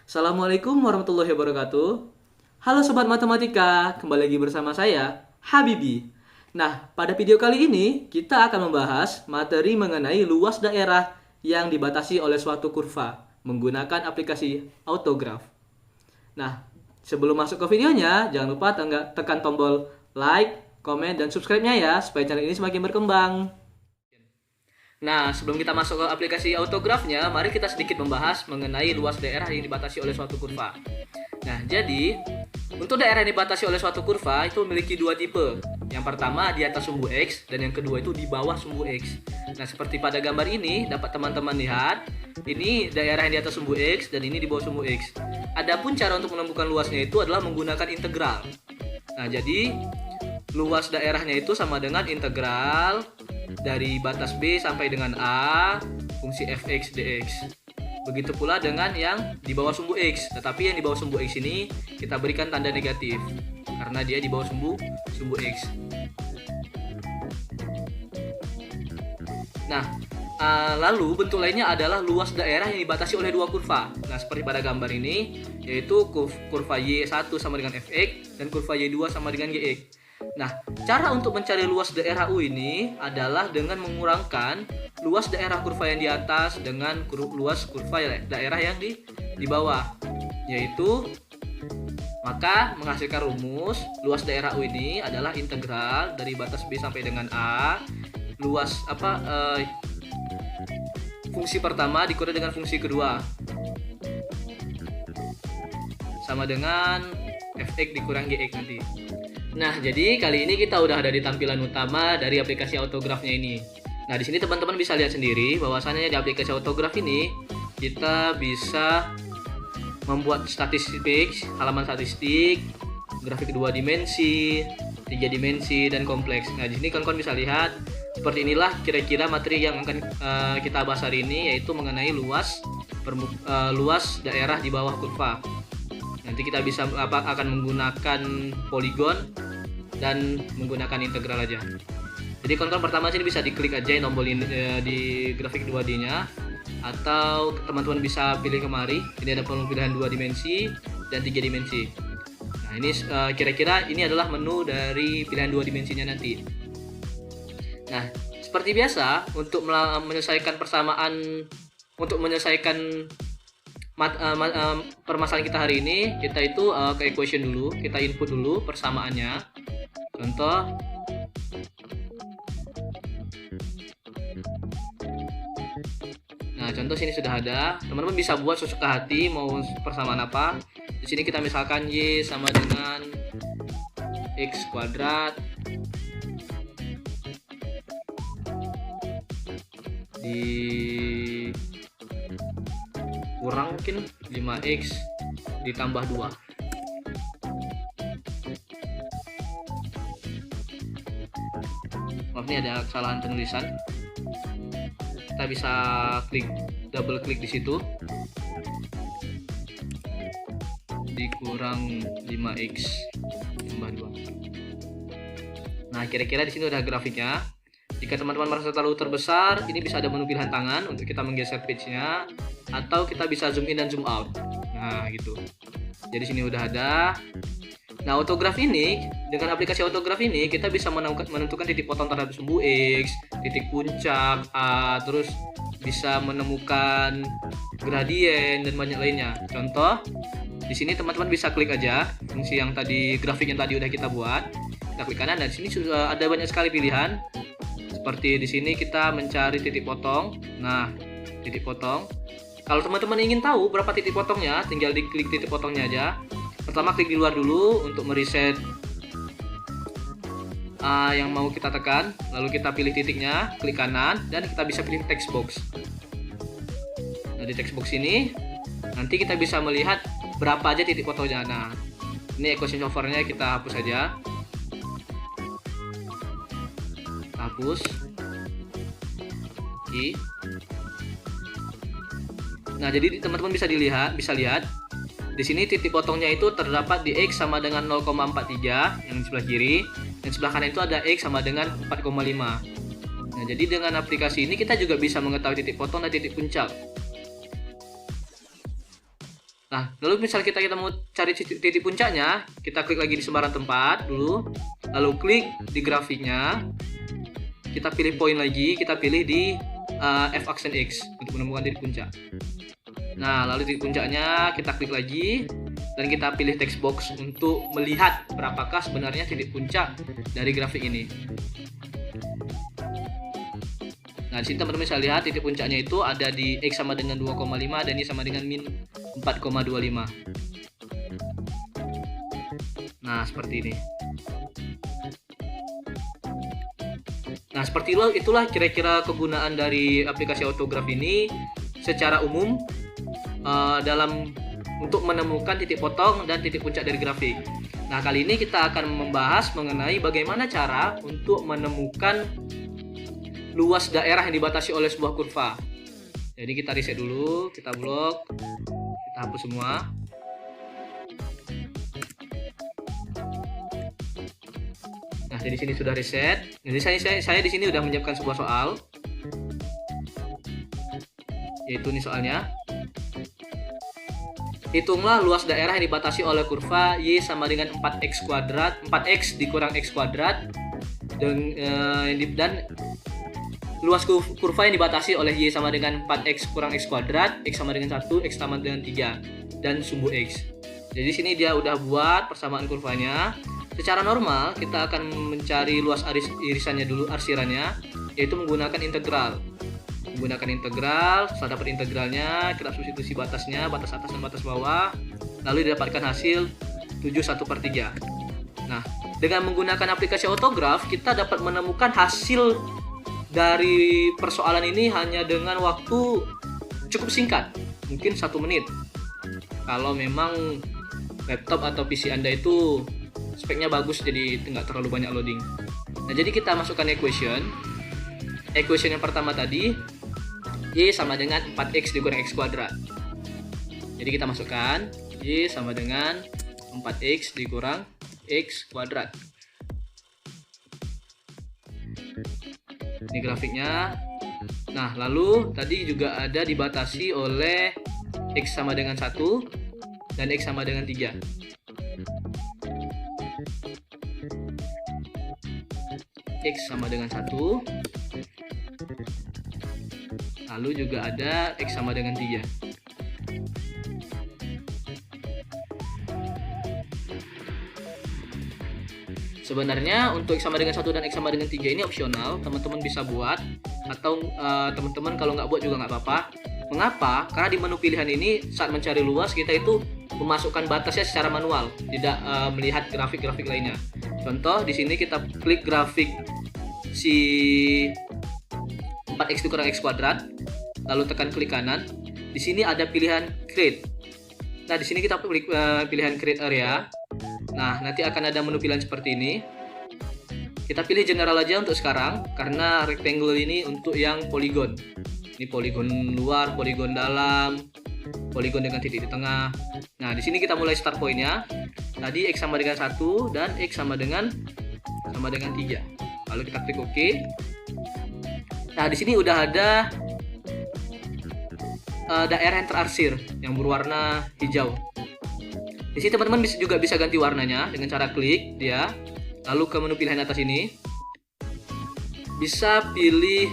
Assalamualaikum warahmatullahi wabarakatuh. Halo Sobat Matematika, kembali lagi bersama saya, Habibi. Nah, pada video kali ini kita akan membahas materi mengenai luas daerah yang dibatasi oleh suatu kurva menggunakan aplikasi autograf. Nah, sebelum masuk ke videonya, jangan lupa tekan tombol like, komen, dan subscribe-nya ya, supaya channel ini semakin berkembang. Nah, sebelum kita masuk ke aplikasi autografnya, mari kita sedikit membahas mengenai luas daerah yang dibatasi oleh suatu kurva. Nah, jadi untuk daerah yang dibatasi oleh suatu kurva itu memiliki dua tipe. Yang pertama di atas sumbu X dan yang kedua itu di bawah sumbu X. Nah, seperti pada gambar ini dapat teman-teman lihat, ini daerah yang di atas sumbu X dan ini di bawah sumbu X. Adapun cara untuk menemukan luasnya itu adalah menggunakan integral. Nah, jadi luas daerahnya itu sama dengan integral dari batas B sampai dengan A fungsi fx dx. Begitu pula dengan yang di bawah sumbu X. Tetapi yang di bawah sumbu X ini kita berikan tanda negatif karena dia di bawah sumbu X. Nah, lalu bentuk lainnya adalah luas daerah yang dibatasi oleh dua kurva. Nah, seperti pada gambar ini, yaitu kurva Y1 sama dengan fx dan kurva Y2 sama dengan gx. Nah, cara untuk mencari luas daerah U ini adalah dengan mengurangkan luas daerah kurva yang di atas dengan luas kurva daerah yang di bawah. Yaitu, maka menghasilkan rumus luas daerah U ini adalah integral dari batas B sampai dengan A. Fungsi pertama dikurangi dengan fungsi kedua. Sama dengan fx dikurang gx nanti. Nah, jadi kali ini kita udah ada di tampilan utama dari aplikasi autografnya ini. Nah, di sini teman-teman bisa lihat sendiri bahwasannya di aplikasi autograf ini kita bisa membuat statistik, halaman statistik, grafik 2 dimensi, 3 dimensi, dan kompleks. Nah, di sini kawan-kawan bisa lihat seperti inilah kira-kira materi yang akan kita bahas hari ini, yaitu mengenai luas daerah di bawah kurva. Nanti kita bisa akan menggunakan poligon dan menggunakan integral aja. Jadi kawan-kawan pertama sini bisa diklik aja tombol ini di grafik 2D-nya, atau teman-teman bisa pilih kemari. Ini ada pemilihan 2 dimensi dan 3 dimensi. Nah, ini kira-kira ini adalah menu dari pilihan 2 dimensinya nanti. Nah, seperti biasa untuk menyelesaikan permasalahan kita hari ini, kita itu ke equation dulu, kita input dulu persamaannya. Contoh, nah contoh sini sudah ada. Teman-teman bisa buat sesuka hati mau persamaan apa. Di sini kita misalkan y sama dengan x kuadrat kurang mungkin 5x ditambah 2. Maaf, ini ada kesalahan penulisan. Kita bisa double klik di situ, dikurang 5x tambah 2. Nah, kira-kira di sini udah grafiknya. Jika teman-teman merasa terlalu terbesar, ini bisa ada menu pilihan tangan untuk kita menggeser page-nya, atau kita bisa zoom in dan zoom out. Nah, gitu. Jadi sini udah ada. Nah, autograf ini, dengan aplikasi autograf ini kita bisa menentukan titik potong terhadap sumbu X, titik puncak A, terus bisa menemukan gradien dan banyak lainnya. Contoh, di sini teman-teman bisa klik aja fungsi yang tadi, grafik yang tadi udah kita buat. Kita klik kanan dan di sini sudah ada banyak sekali pilihan. Seperti di sini kita mencari titik potong. Nah, titik potong. Kalau teman-teman ingin tahu berapa titik potongnya, tinggal diklik titik potongnya aja. Pertama klik di luar dulu untuk mereset yang mau kita tekan. Lalu kita pilih titiknya, klik kanan, dan kita bisa pilih text box. Nah, di text box ini nanti kita bisa melihat berapa aja titik potongnya. Nah, ini equation solvernya kita hapus saja. Hapus. Nah, jadi teman-teman bisa lihat di sini titik potongnya itu terdapat di X sama dengan 0,43 yang di sebelah kiri, dan sebelah kanan itu ada X sama dengan 4,5. Nah, jadi dengan aplikasi ini kita juga bisa mengetahui titik potong dan titik puncak. Nah, lalu misal kita mau cari titik puncaknya, kita klik lagi di sembarang tempat dulu, lalu klik di grafiknya, kita pilih poin lagi, kita pilih di F aksen X untuk menemukan titik puncak. Nah, lalu titik puncaknya kita klik lagi dan kita pilih text box untuk melihat berapakah sebenarnya titik puncak dari grafik ini. Nah, di sini teman-teman bisa lihat titik puncaknya itu ada di X sama dengan 2,5 dan Y sama dengan min 4,25. Nah, seperti ini. Nah, seperti itulah kira-kira kegunaan dari aplikasi autograph ini secara umum dalam untuk menemukan titik potong dan titik puncak dari grafik. Nah, kali ini kita akan membahas mengenai bagaimana cara untuk menemukan luas daerah yang dibatasi oleh sebuah kurva. Jadi kita reset dulu, kita blok, kita hapus semua. Nah, jadi sini sudah reset. Jadi saya di sini sudah menyiapkan sebuah soal. Yaitu ini soalnya. Hitunglah luas daerah yang dibatasi oleh kurva Y sama dengan 4x kuadrat, 4x dikurang x kuadrat dan luas kurva yang dibatasi oleh Y sama dengan 4x kurang x kuadrat, x sama dengan 1, x sama dengan 3, dan sumbu x. Jadi sini dia udah buat persamaan kurvanya. Secara normal kita akan mencari luas irisannya dulu, arsirannya, yaitu menggunakan integral. Setelah dapat integralnya, kita substitusi batasnya, batas atas dan batas bawah, lalu didapatkan hasil 7/1/3. Nah, dengan menggunakan aplikasi autograph, kita dapat menemukan hasil dari persoalan ini hanya dengan waktu cukup singkat, mungkin 1 menit. Kalau memang laptop atau PC Anda itu speknya bagus, jadi nggak terlalu banyak loading. Nah, jadi kita masukkan equation yang pertama tadi, Y sama dengan 4x dikurang x kuadrat. Jadi kita masukkan Y sama dengan 4x dikurang x kuadrat. Ini grafiknya. Nah, lalu tadi juga ada dibatasi oleh X sama dengan 1 dan X sama dengan 3. X sama dengan 1. Lalu juga ada X sama dengan 3. Sebenarnya untuk X sama dengan 1 dan X sama dengan 3 ini opsional, teman-teman bisa buat, atau teman-teman kalau nggak buat juga nggak apa-apa. Mengapa? Karena di menu pilihan ini saat mencari luas kita itu memasukkan batasnya secara manual, tidak melihat grafik-grafik lainnya. Contoh di sini kita klik grafik si 4x dikurang x kuadrat, lalu tekan klik kanan. Di sini ada pilihan create. Nah, di sini kita klik pilihan create area. Nah, nanti akan ada menu pilihan seperti ini. Kita pilih general aja untuk sekarang, karena rectangle ini untuk yang poligon. Ini poligon luar, poligon dalam, poligon dengan titik di tengah. Nah, di sini kita mulai start point-nya. Tadi X sama dengan 1 dan X sama dengan 3. Lalu kita klik OK. Nah, di sini udah ada daerah yang terarsir yang berwarna hijau. Di sini teman-teman juga bisa ganti warnanya dengan cara klik dia, lalu ke menu pilihan atas ini, bisa pilih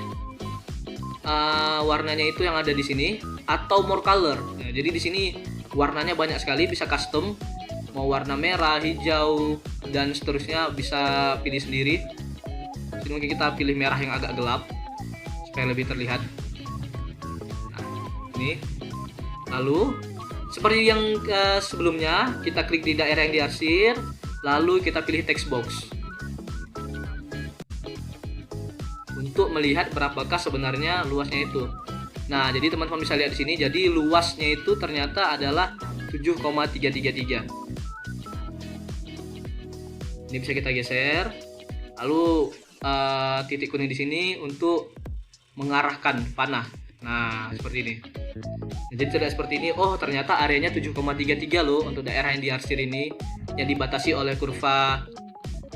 warnanya itu yang ada di sini atau more color. Nah, jadi di sini warnanya banyak sekali, bisa custom, mau warna merah, hijau, dan seterusnya bisa pilih sendiri. Jadi mungkin kita pilih merah yang agak gelap supaya lebih terlihat. Nah, ini. Lalu seperti yang sebelumnya, kita klik di daerah yang diarsir, lalu kita pilih text box untuk melihat berapakah sebenarnya luasnya itu. Nah, jadi teman-teman bisa lihat di sini, jadi luasnya itu ternyata adalah 7,333. Ini bisa kita geser. Lalu titik kuning di sini untuk mengarahkan panah. Nah, seperti ini. Jadi tidak seperti ini. Oh, ternyata areanya 7,33 loh untuk daerah yang diarsir ini, yang dibatasi oleh kurva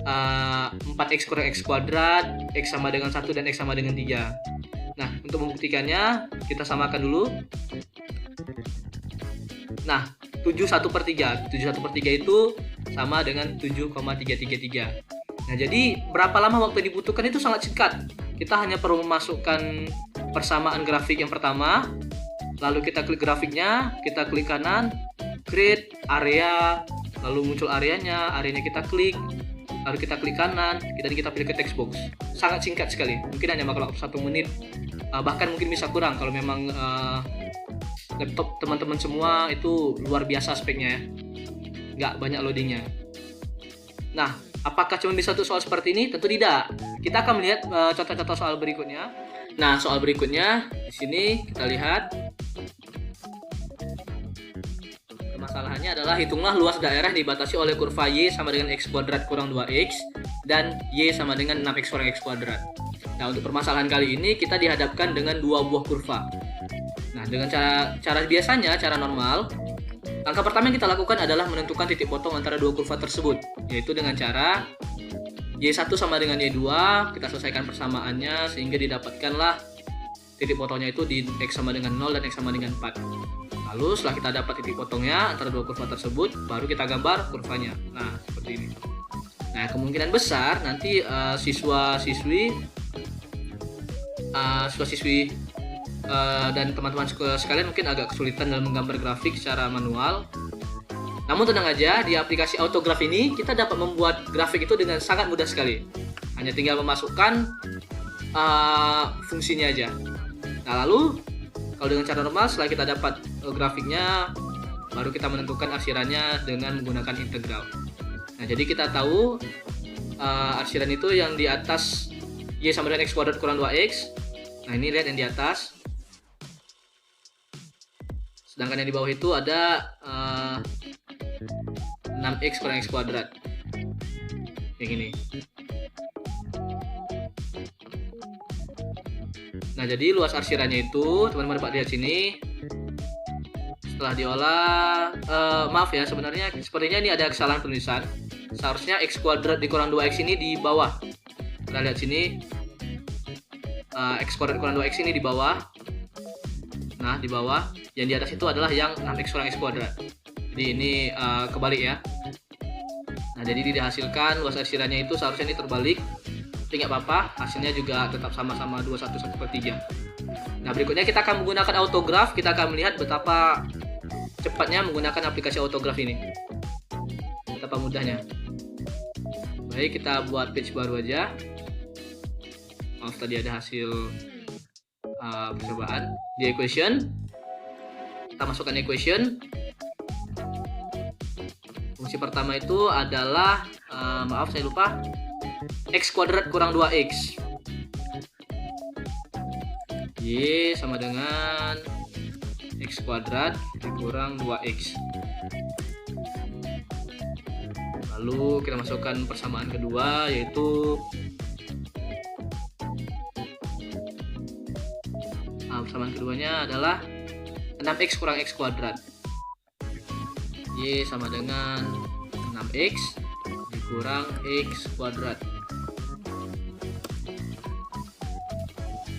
4x kurang x kuadrat, X sama dengan 1 dan X sama dengan 3. Nah, untuk membuktikannya kita samakan dulu. Nah, 71/3. 71/3 itu sama dengan 7,333. Nah, jadi berapa lama waktu yang dibutuhkan itu sangat singkat. Kita hanya perlu memasukkan persamaan grafik yang pertama, lalu kita klik grafiknya, kita klik kanan, create area, lalu muncul areanya kita klik, lalu kita klik kanan, kita pilih ke text box. Sangat singkat sekali, mungkin hanya makan waktu 1 menit, bahkan mungkin bisa kurang kalau memang laptop teman-teman semua itu luar biasa speknya ya, nggak banyak loadingnya. Nah, apakah cuma bisa satu soal seperti ini? Tentu tidak. Kita akan melihat contoh-contoh soal berikutnya. Nah, soal berikutnya di sini kita lihat permasalahannya adalah hitunglah luas daerah dibatasi oleh kurva Y sama dengan X kuadrat kurang 2X dan Y sama dengan 6X kurang X kuadrat. Nah, untuk permasalahan kali ini kita dihadapkan dengan dua buah kurva. Nah, dengan cara biasanya, cara normal, langkah pertama yang kita lakukan adalah menentukan titik potong antara dua kurva tersebut, yaitu dengan cara Y1 sama dengan Y2, kita selesaikan persamaannya sehingga didapatkanlah titik potongnya itu di X sama dengan 0 dan X sama dengan 4. Lalu setelah kita dapat titik potongnya antara dua kurva tersebut, baru kita gambar kurvanya. Nah, seperti ini. Nah, kemungkinan besar nanti siswa-siswi dan teman-teman sekalian mungkin agak kesulitan dalam menggambar grafik secara manual. Namun tenang aja, di aplikasi Autograph ini kita dapat membuat grafik itu dengan sangat mudah sekali. Hanya tinggal memasukkan fungsinya aja. Nah, lalu kalau dengan cara normal, setelah kita dapat grafiknya, baru kita menentukan arsirannya dengan menggunakan integral. Nah, jadi kita tahu arsiran itu yang di atas Y sama dengan X kuadrat kurang 2X. Nah, ini lihat yang di atas. Sedangkan yang di bawah itu ada 6X kurang X kuadrat. Yang ini. Nah, jadi luas arsirannya itu, teman-teman dapat lihat sini. Setelah diolah, maaf ya, sepertinya ini ada kesalahan penulisan. Seharusnya X kuadrat dikurang 2X ini di bawah. Kita lihat sini. X kuadrat kurang 2X ini di bawah. Nah, di bawah. Yang di atas itu adalah yang 6X kurang X kuadrat. Jadi ini kebalik ya. Nah, jadi dihasilkan luas arsirannya itu seharusnya ini terbalik. Tapi nggak apa-apa, hasilnya juga tetap sama-sama 21/3. Nah, berikutnya kita akan menggunakan Autograph. Kita akan melihat betapa cepatnya menggunakan aplikasi Autograph ini. Betapa mudahnya. Baik, kita buat page baru aja. Maaf, tadi ada hasil percobaan. Di equation, kita masukkan equation. Fungsi pertama itu adalah, maaf saya lupa, X kuadrat kurang 2X. Y sama dengan X kuadrat dikurang 2X. Lalu kita masukkan persamaan kedua, yaitu persamaan keduanya adalah 6X kurang X kuadrat. Y sama dengan 6X dikurang X kuadrat.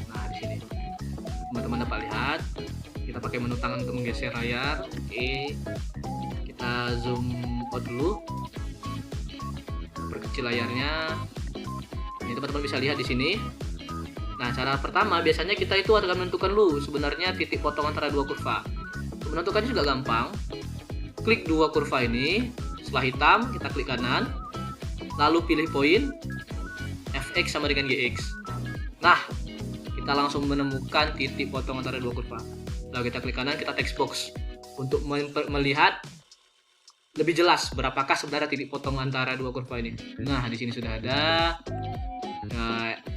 Nah, di sini teman-teman dapat lihat, kita pakai menu tangan untuk menggeser layar. Oke, kita zoom out dulu, perkecil layarnya. Ini teman-teman bisa lihat di sini. Nah, cara pertama biasanya kita itu akan menentukan dulu sebenarnya titik potong antara dua kurva. Untuk menentukannya juga gampang. Klik dua kurva ini, setelah hitam kita klik kanan, lalu pilih poin fx sama dengan gx. Nah, kita langsung menemukan titik potong antara dua kurva. Lalu kita klik kanan, kita text box untuk melihat lebih jelas berapakah sebenarnya titik potong antara dua kurva ini. Nah, di sini sudah ada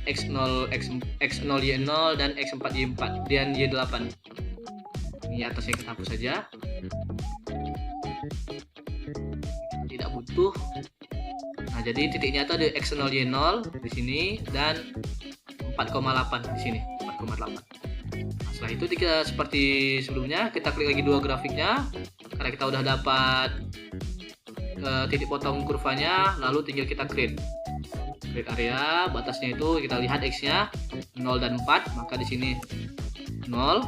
X0, X0 Y0 dan X4 Y4 dan Y8. Ini atasnya kita hapus saja. Tidak butuh. Nah, jadi titiknya itu ada X0 Y0 di sini dan 4,8 di sini, 4,8. Nah, setelah itu kita seperti sebelumnya, kita klik lagi dua grafiknya karena kita udah dapat titik potong kurvanya, lalu tinggal kita create area. Batasnya itu kita lihat X-nya 0 dan 4, maka di sini 0,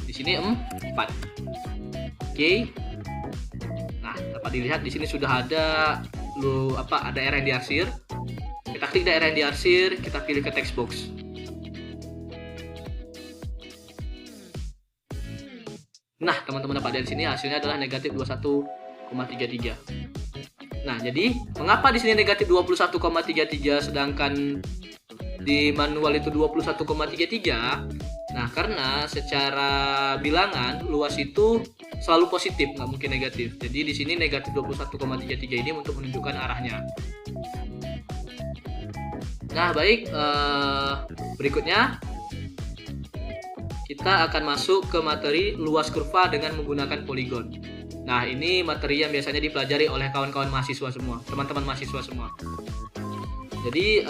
di sini 4. Oke. Nah, dapat dilihat di sini sudah ada daerah yang diarsir. Kita klik daerah yang diarsir, kita pilih ke text box. Nah, teman-teman dapat dari sini hasilnya adalah negatif 21,33. Nah, jadi mengapa di sini negatif 21,33 sedangkan di manual itu 21,33? Nah, karena secara bilangan luas itu selalu positif, nggak mungkin negatif. Jadi di sini negatif 21,33 ini untuk menunjukkan arahnya. Nah, baik, berikutnya kita akan masuk ke materi luas kurva dengan menggunakan poligon. Nah, ini materi yang biasanya dipelajari oleh kawan-kawan mahasiswa semua, teman-teman mahasiswa semua. Jadi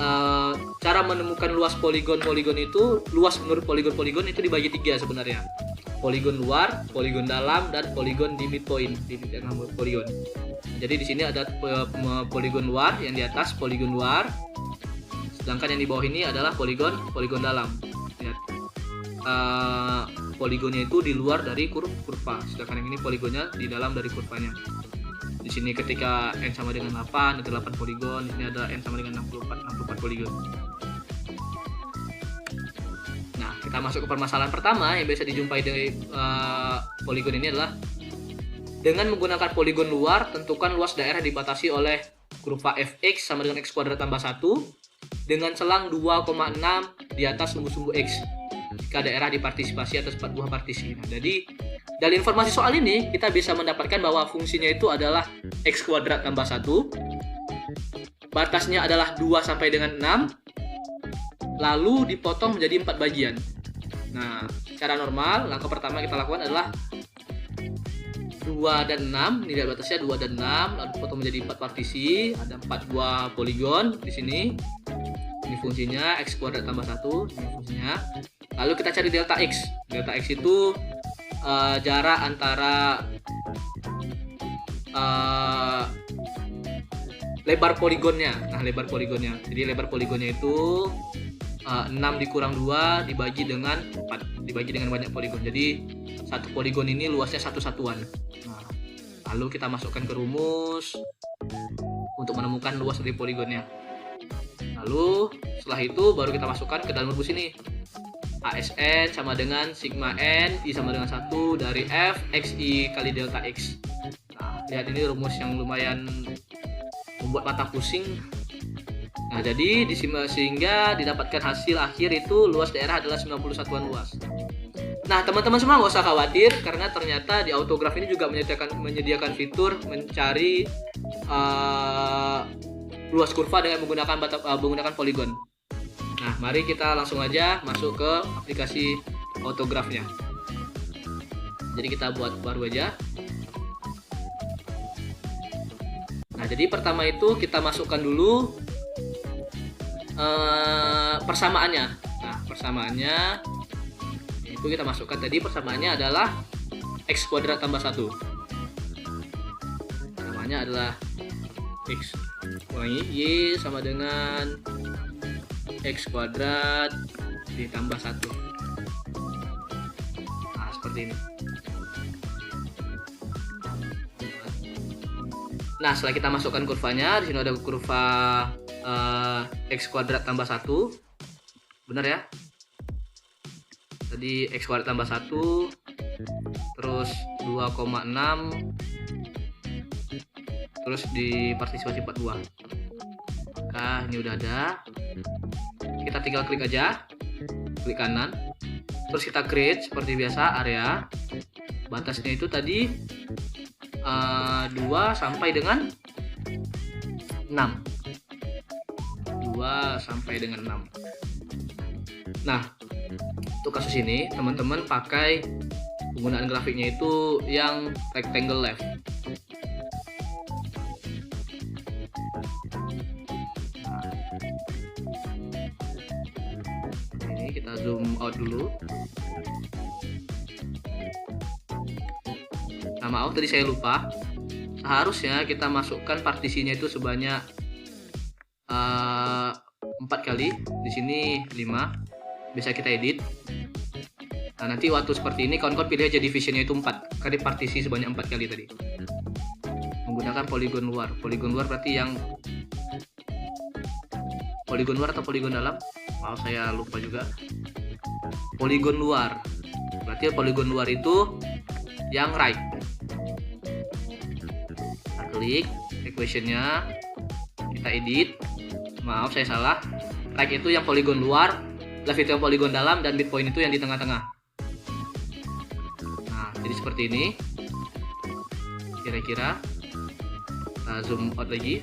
cara menemukan luas poligon-poligon itu, luas menurut poligon-poligon itu dibagi 3 sebenarnya. Poligon luar, poligon dalam, dan poligon di midpoint, di tengah poligon. Jadi di sini ada poligon luar, yang di atas poligon luar, sedangkan yang di bawah ini adalah poligon dalam. Lihat, poligonnya itu di luar dari kurva, sedangkan yang ini poligonnya di dalam dari kurvanya. Di sini ketika n sama dengan 8 itu 8 poligon, di sini ada n sama dengan 64 poligon. Nah, kita masuk ke permasalahan pertama yang biasa dijumpai dari poligon ini adalah dengan menggunakan poligon luar, tentukan luas daerah dibatasi oleh kurva fx sama dengan x kuadrat tambah 1 dengan selang 2,6 di atas sumbu-sumbu x jika daerah dipartisipasi atas 4 buah partisi. Nah, jadi dari informasi soal ini kita bisa mendapatkan bahwa fungsinya itu adalah x kuadrat tambah 1, batasnya adalah 2 sampai dengan 6, lalu dipotong menjadi 4 bagian. Nah, cara normal langkah pertama kita lakukan adalah 2 dan 6, nilai batasnya 2 dan 6, lalu dipotong menjadi 4 partisi, ada 4 buah poligon di sini. Ini fungsinya x kuadrat tambah 1, ini fungsinya. Lalu kita cari delta x. Delta x itu jarak antara lebar poligonnya. Nah, lebar poligonnya. Jadi lebar poligonnya itu 6 dikurang 2 dibagi dengan 4, dibagi dengan banyak poligon. Jadi satu poligon ini luasnya satu satuan. Nah, lalu kita masukkan ke rumus untuk menemukan luas dari poligonnya. Lalu setelah itu baru kita masukkan ke dalam rumus ini. ASN sama dengan sigma N I sama dengan 1 dari F XI kali delta X. Nah, lihat ini rumus yang lumayan membuat mata pusing. Nah, jadi sehingga didapatkan hasil akhir itu luas daerah adalah 90 satuan luas. Nah, teman-teman semua nggak usah khawatir karena ternyata di autograph ini juga menyediakan fitur mencari luas kurva dengan menggunakan poligon. Nah, mari kita langsung aja masuk ke aplikasi autografnya. Jadi kita buat baru aja. Nah, jadi pertama itu kita masukkan dulu persamaannya. Nah, persamaannya itu kita masukkan tadi, persamaannya adalah x kuadrat tambah 1. Persamaannya adalah x. Ulangi, y sama dengan x kuadrat ditambah 1. Nah, seperti ini. Nah, setelah kita masukkan kurvanya, di sini ada kurva x kuadrat tambah 1. Benar ya? Tadi x kuadrat tambah 1 terus 2,6 terus dipartisipasi 4 buah. Maka ini udah ada. Kita tinggal klik aja, klik kanan, terus kita create seperti biasa area. Batasnya itu tadi 2 sampai dengan 6. 2 sampai dengan 6. Nah, untuk kasus ini teman-teman pakai penggunaan grafiknya itu yang rectangle left. Kita zoom out dulu. Nah, maaf tadi saya lupa. Seharusnya kita masukkan partisinya itu sebanyak 4 kali. Di sini 5. Bisa kita edit. Nah, nanti waktu seperti ini kawan-kawan pilih aja divisionnya itu 4, karena partisi sebanyak 4 kali tadi. Menggunakan poligon luar. Poligon luar berarti yang poligon luar atau poligon dalam? Maaf, saya lupa juga. Poligon luar. Berarti poligon luar itu yang right. Kita klik equationnya, kita edit. Maaf, saya salah. Right itu yang poligon luar, left itu yang poligon dalam, dan midpoint itu yang di tengah-tengah. Jadi seperti ini kira-kira. Kita zoom out lagi.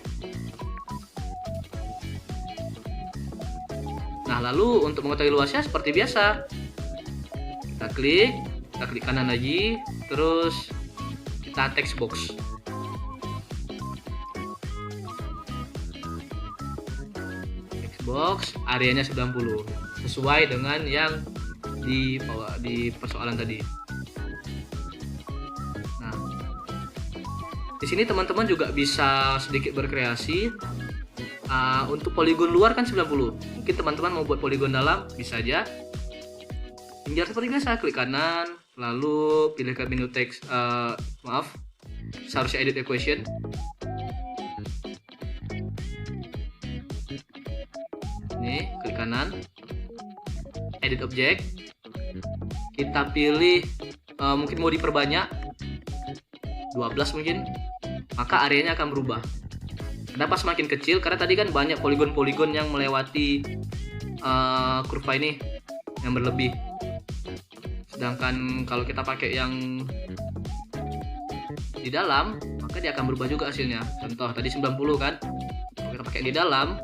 Nah, lalu untuk mengetahui luasnya seperti biasa, kita klik kanan lagi, terus kita text box. Text box areanya 90 sesuai dengan yang di persoalan tadi. Di sini teman-teman juga bisa sedikit berkreasi. Untuk poligon luar kan 90. Mungkin teman-teman mau buat poligon dalam, bisa aja. Tinggal seperti biasa, klik kanan, lalu pilihkan menu text. Seharusnya edit equation. Ini klik kanan, edit object. Kita pilih mungkin mau diperbanyak 12 mungkin. Maka areanya akan berubah. Kenapa semakin kecil? Karena tadi kan banyak poligon-poligon yang melewati kurva ini yang berlebih. Sedangkan kalau kita pakai yang di dalam, maka dia akan berubah juga hasilnya. Contoh tadi 90 kan. Kalau kita pakai di dalam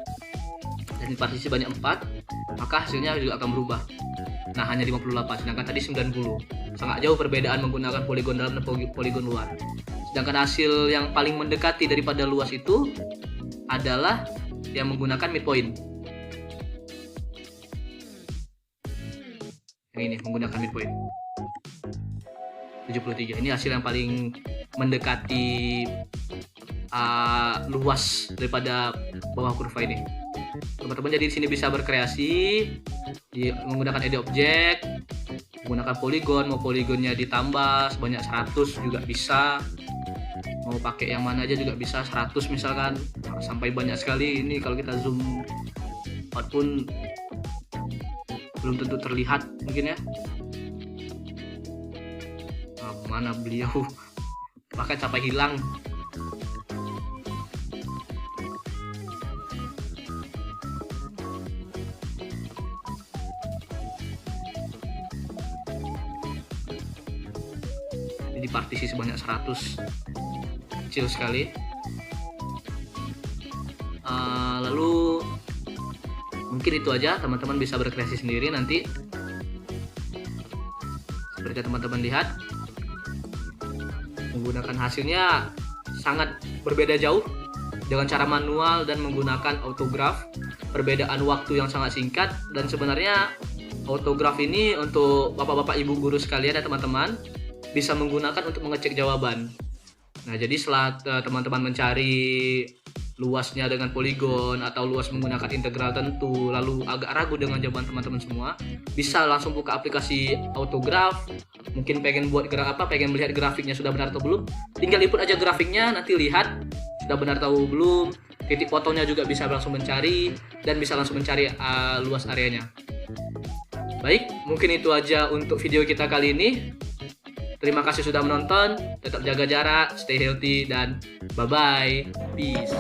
dan partisi banyak 4, maka hasilnya juga akan berubah. Nah, hanya 58, sedangkan tadi 90. Sangat jauh perbedaan menggunakan poligon dalam dan poligon luar. Sedangkan hasil yang paling mendekati daripada luas itu adalah yang menggunakan midpoint. Yang ini menggunakan midpoint 73. Ini hasil yang paling mendekati luas daripada bawah kurva ini. Teman-teman jadi di sini bisa berkreasi menggunakan edit object, menggunakan poligon, mau poligonnya ditambah sebanyak 100 juga bisa. Mau pakai yang mana aja juga bisa, 100 misalkan, sampai banyak sekali. Ini kalau kita zoom out pun belum tentu terlihat mungkin ya. Mana beliau bahkan sampai hilang. Jadi partisi sebanyak 100, kecil sekali. Lalu mungkin itu aja, teman-teman bisa berkreasi sendiri nanti. Seperti teman-teman lihat, menggunakan hasilnya sangat berbeda jauh dengan cara manual dan menggunakan autograph. Perbedaan waktu yang sangat singkat, dan sebenarnya autograph ini untuk bapak-bapak ibu guru sekalian ya teman-teman, bisa menggunakan untuk mengecek jawaban. Nah, jadi setelah teman-teman mencari luasnya dengan poligon atau luas menggunakan integral tentu, lalu agak ragu dengan jawaban teman-teman semua, bisa langsung buka aplikasi autograph. Mungkin pengen buat pengen melihat grafiknya sudah benar atau belum, tinggal input aja grafiknya, nanti lihat sudah benar atau belum. Titik fotonya juga bisa langsung mencari, dan bisa langsung mencari luas areanya. Baik, mungkin itu aja untuk video kita kali ini. Terima kasih sudah menonton, tetap jaga jarak, stay healthy, dan bye-bye. Peace.